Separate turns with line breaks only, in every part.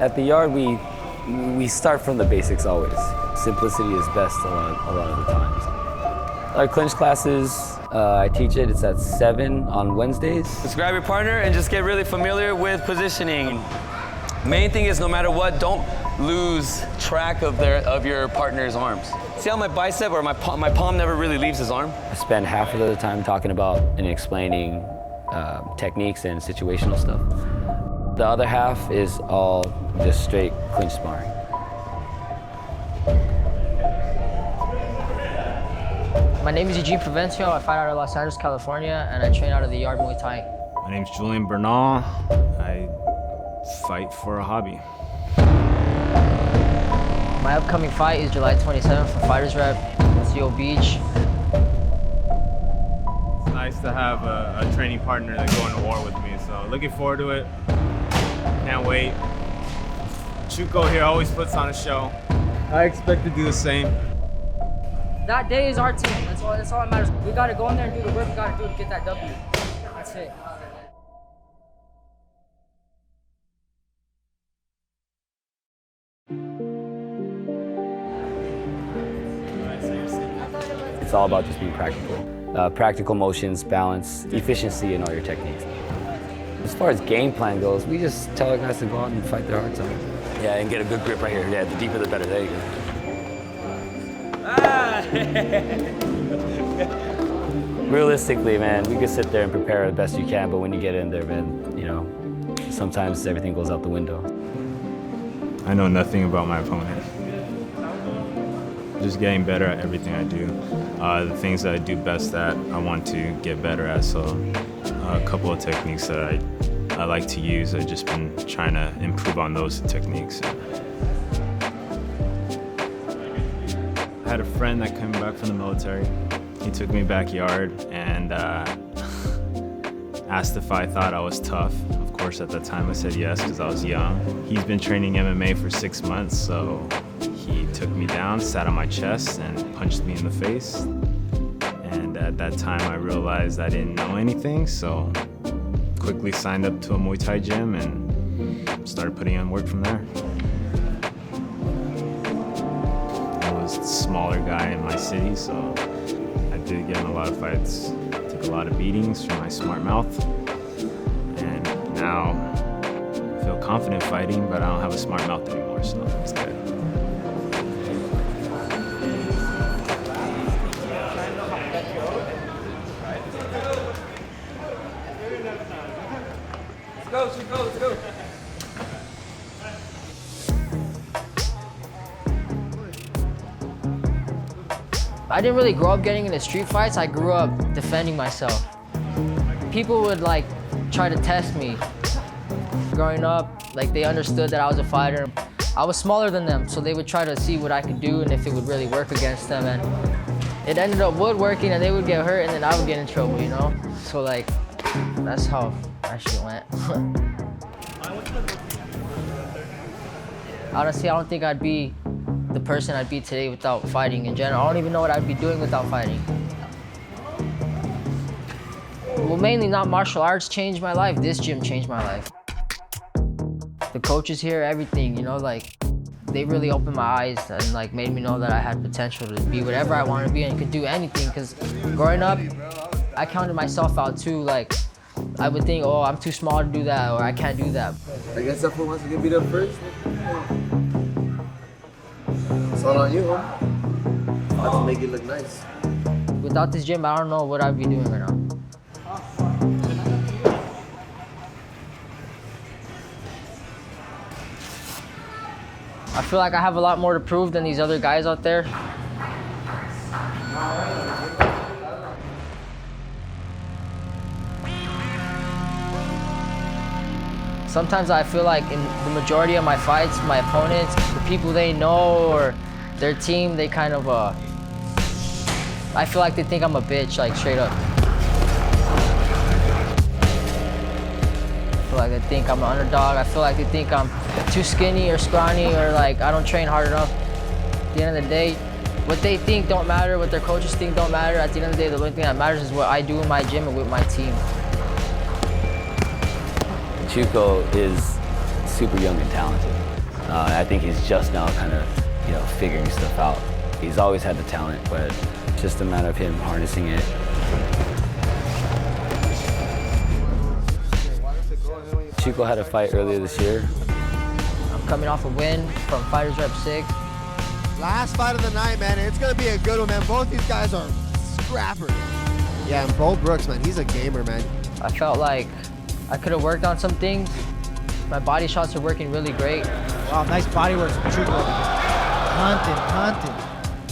At the yard, we start from the basics always. Simplicity is best a lot of the times. Our clinch classes, I teach it. It's at 7 on Wednesdays.
Just grab your partner and just get really familiar with positioning. Main thing is, no matter what, don't lose track of your partner's arms. See how my bicep or my palm never really leaves his arm?
I spend half of the time talking about and explaining techniques and situational stuff. The other half is all just straight clinch sparring.
My name is Eugene Provencio. I fight out of Los Angeles, California, and I train out of the Yard Muay Thai.
My name's Julian Bernal. I fight for a hobby.
My upcoming fight is July 27th for FightersRep, Seal Beach.
It's nice to have a training partner that's going to war with me, so looking forward to it. Can't wait. Chuko here always puts on a show. I expect to do the same.
That day is our team. That's all that matters. We got to go in there and do the work we got to do to get that W. That's it.
It's all about just being practical. Practical motions, balance, efficiency in all your techniques. As far as game plan goes, we just tell our guys to go out and fight their hearts out.
Yeah, and get a good grip right here. Yeah, the deeper the better. There you go.
Realistically, man, we can sit there and prepare the best you can, but when you get in there, man, you know, sometimes everything goes out the window.
I know nothing about my opponent. Just getting better at everything I do. The things that I do best at, I want to get better at. So a couple of techniques that I like to use, I've just been trying to improve on those techniques. I had a friend that came back from the military. He took me backyard and asked if I thought I was tough. Of course, at that time I said yes because I was young. He's been training MMA for 6 months, so he took me down, sat on my chest, and punched me in the face. And at that time I realized I didn't know anything, so quickly signed up to a Muay Thai gym and started putting in work from there. I was the smaller guy in my city, so I did get in a lot of fights. Took a lot of beatings from my smart mouth. And now I feel confident fighting, but I don't have a smart mouth anymore, so it's good.
Let's go.
I didn't really grow up getting into street fights. I grew up defending myself. People would like try to test me. Growing up, like they understood that I was a fighter. I was smaller than them, so they would try to see what I could do and if it would really work against them. And it ended up woodworking, and they would get hurt, and then I would get in trouble, you know? So like, that's how that shit went. Honestly, I don't think I'd be the person I'd be today without fighting in general. I don't even know what I'd be doing without fighting. Well, mainly not martial arts changed my life. This gym changed my life. The coaches here, everything, you know, like, they really opened my eyes and like made me know that I had potential to be whatever I wanted to be and could do anything. Because growing up, I counted myself out too. Like, I would think, oh, I'm too small to do that, or I can't do that.
I guess everyone wants to get beat up first. It's all on you, huh? Not to make it look nice.
Without this gym, I don't know what I'd be doing right now. I feel like I have a lot more to prove than these other guys out there. Sometimes I feel like in the majority of my fights, my opponents, the people they know or their team, they kind of, I feel like they think I'm a bitch, like straight up. I feel like they think I'm an underdog. I feel like they think I'm too skinny or scrawny or like I don't train hard enough. At the end of the day, what they think don't matter, what their coaches think don't matter. At the end of the day, the only thing that matters is what I do in my gym and with my team.
Chuko is super young and talented. I think he's just now kind of, figuring stuff out. He's always had the talent, but it's just a matter of him harnessing it. Chico had a fight earlier this year.
I'm coming off a win from FightersRep 6.
Last fight of the night, man. It's gonna be a good one, man. Both these guys are scrappers. Yeah, and Bo Brooks, man, he's a gamer, man.
I felt like I could have worked on some things. My body shots are working really great.
Wow, nice body work from Chico. Hunting.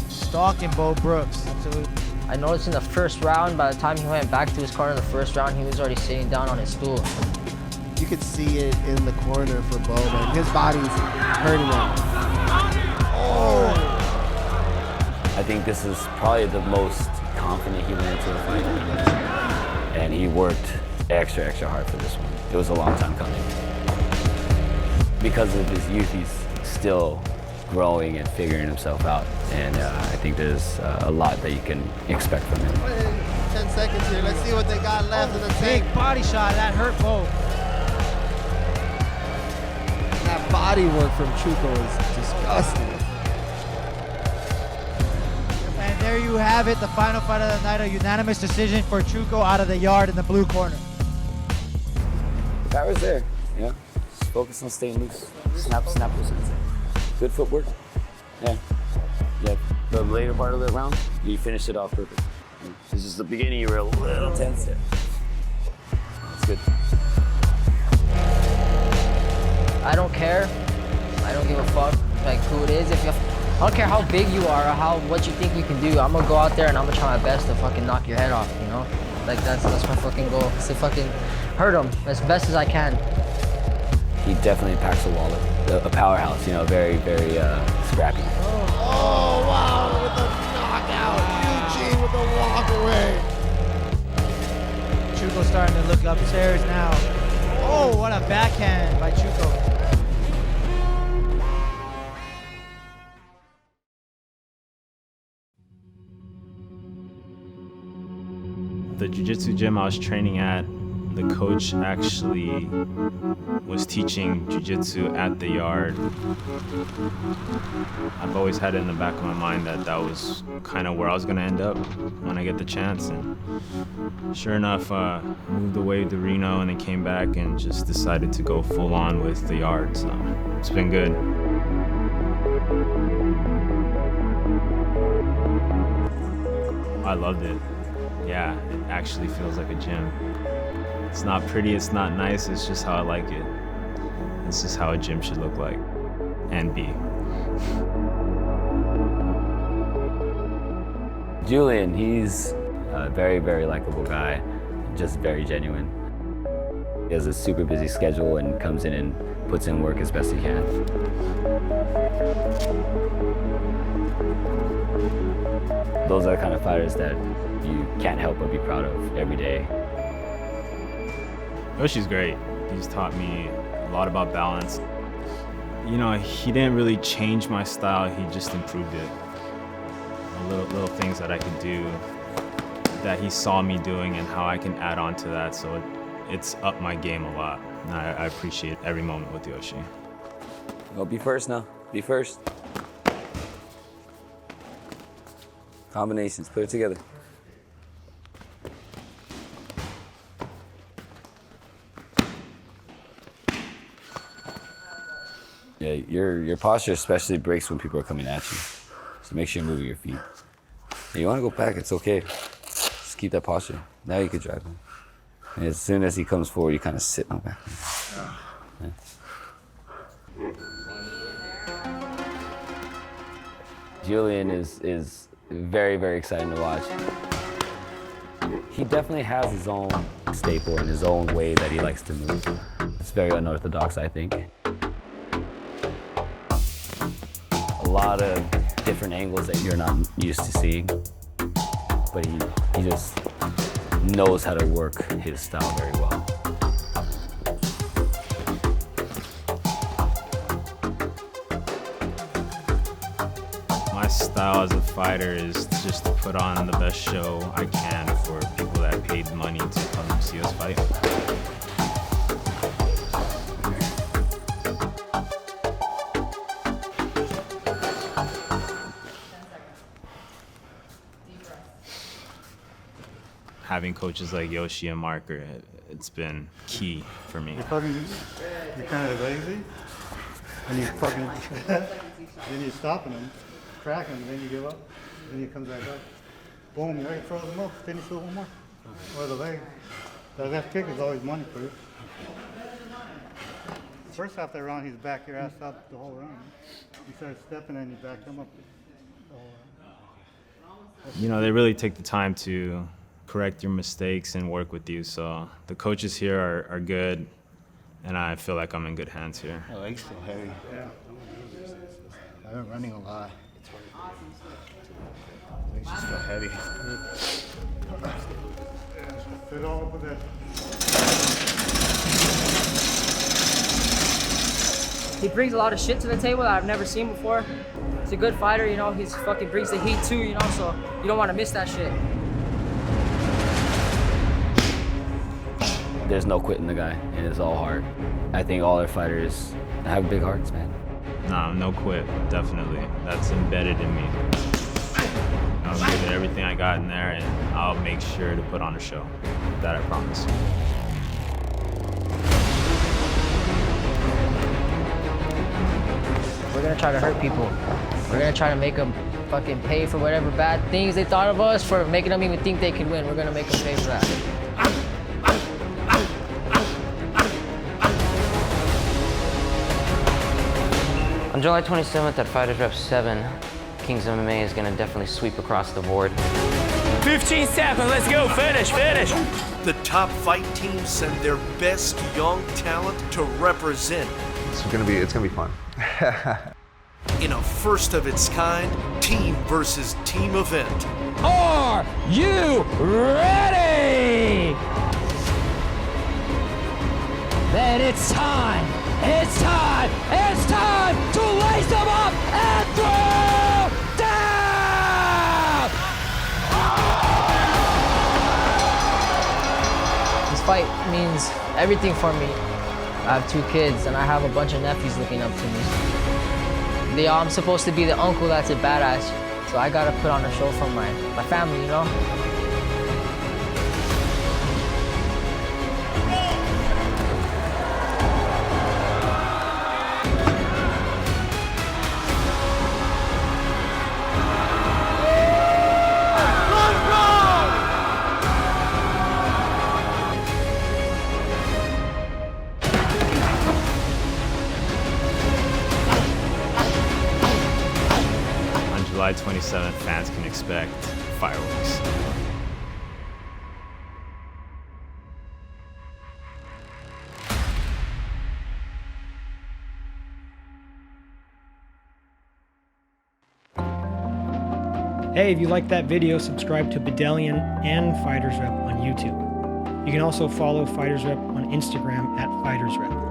Stalking Bo Brooks, absolutely.
I noticed in the first round, by the time he went back to his corner in the first round, he was already sitting down on his stool.
You could see it in the corner for Bo, man. His body's hurting him. Oh!
I think this is probably the most confident he went into the fight. And he worked extra hard for this one. It was a long time coming. Because of his youth, he's still growing and figuring himself out. And I think there's a lot that you can expect from him.
10 seconds here. Let's see what they got left in the tank.
Big body shot, that hurt Bo.
That body work from Chico is disgusting.
And there you have it, the final fight of the night, a unanimous decision for Chico out of the yard in the blue corner.
The power's there, Just focus on staying loose. Snap loose. Good footwork. Yeah. The later part of the round, you finished it off perfect. This is the beginning, you were a little tense there. That's good.
I don't care. I don't give a fuck like who it is. I don't care how big you are or what you think you can do. I'm gonna go out there and I'm gonna try my best to fucking knock your head off, Like that's my fucking goal. Is to fucking hurt him as best as I can.
He definitely packs a wallet. A powerhouse, very, very scrappy.
Oh, wow, with the knockout. Eugene with the walk away.
Chico starting to look upstairs now. Oh, what a backhand by Chico.
The jiu-jitsu gym I was training at, the coach actually was teaching jiu-jitsu at the yard. I've always had it in the back of my mind that was kind of where I was going to end up when I get the chance. And sure enough, moved away to Reno and then came back and just decided to go full on with the yard. So it's been good. I loved it. Yeah, it actually feels like a gym. It's not pretty, it's not nice, it's just how I like it. This is how a gym should look like and be.
Julian, he's a very, very likable guy, just very genuine. He has a super busy schedule and comes in and puts in work as best he can. Those are the kind of fighters that you can't help but be proud of every day.
Yoshi's great. He's taught me a lot about balance. He didn't really change my style, he just improved it. Little things that I could do that he saw me doing and how I can add on to that, so it's upped my game a lot. And I appreciate every moment with Yoshi.
Well, be first now. Be first. Combinations, put it together. Yeah, your posture especially breaks when people are coming at you. So make sure you're moving your feet. If you want to go back, it's okay. Just keep that posture. Now you can drive him. And as soon as he comes forward, you kind of sit on the back. Yeah. Julian is very, very exciting to watch. He definitely has his own staple and his own way that he likes to move. It's very unorthodox, I think. A lot of different angles that you're not used to seeing, but he just knows how to work his style very well.
My style as a fighter is just to put on the best show I can for people that paid money to come see us fight. having coaches like Yoshi and Mark, it's been key for me.
You're kind of lazy, and you fucking, then you're stopping them, cracking them, then you give up, then you come back up. Boom, right, throw them up, finish with one more. Or the leg. The left kick is always money for you. First half of the round, he's back your ass up the whole round. You start stepping and you back him up the whole round.
You know, they really take the time to correct your mistakes and work with you. So the coaches here are good, and I feel like I'm in good hands here.
My leg's still heavy. Yeah. I've been running a lot.
Legs just feel heavy.
Fit all up with that.
He brings a lot of shit to the table that I've never seen before. He's a good fighter, you know, he's fucking brings the heat too, you know, so you don't want to miss that shit.
There's no quitting the guy, and it's all hard. I think all our fighters have big hearts, man.
No quit, definitely. That's embedded in me. I'll give it everything I got in there, and I'll make sure to put on a show. That I promise.
We're gonna try to hurt people. We're gonna try to make them fucking pay for whatever bad things they thought of us for making them even think they could win. We're gonna make them pay for that.
On July 27th at FightersRep 7, Kings MMA is going to definitely sweep across the board.
15 seconds, let's go, finish.
The top fight teams send their best young talent to represent.
It's gonna be fun.
In a first of its kind, team versus team event.
Are you ready? Then it's time to lace them up and throw down! This fight means everything for me. I have 2 kids and I have a bunch of nephews looking up to me. I'm supposed to be the uncle that's a badass, so I gotta put on a show for my family, you know?
July 27th, fans can expect fireworks.
Hey, if you liked that video, subscribe to Bedelian and FightersRep on YouTube. You can also follow FightersRep on Instagram at FightersRep.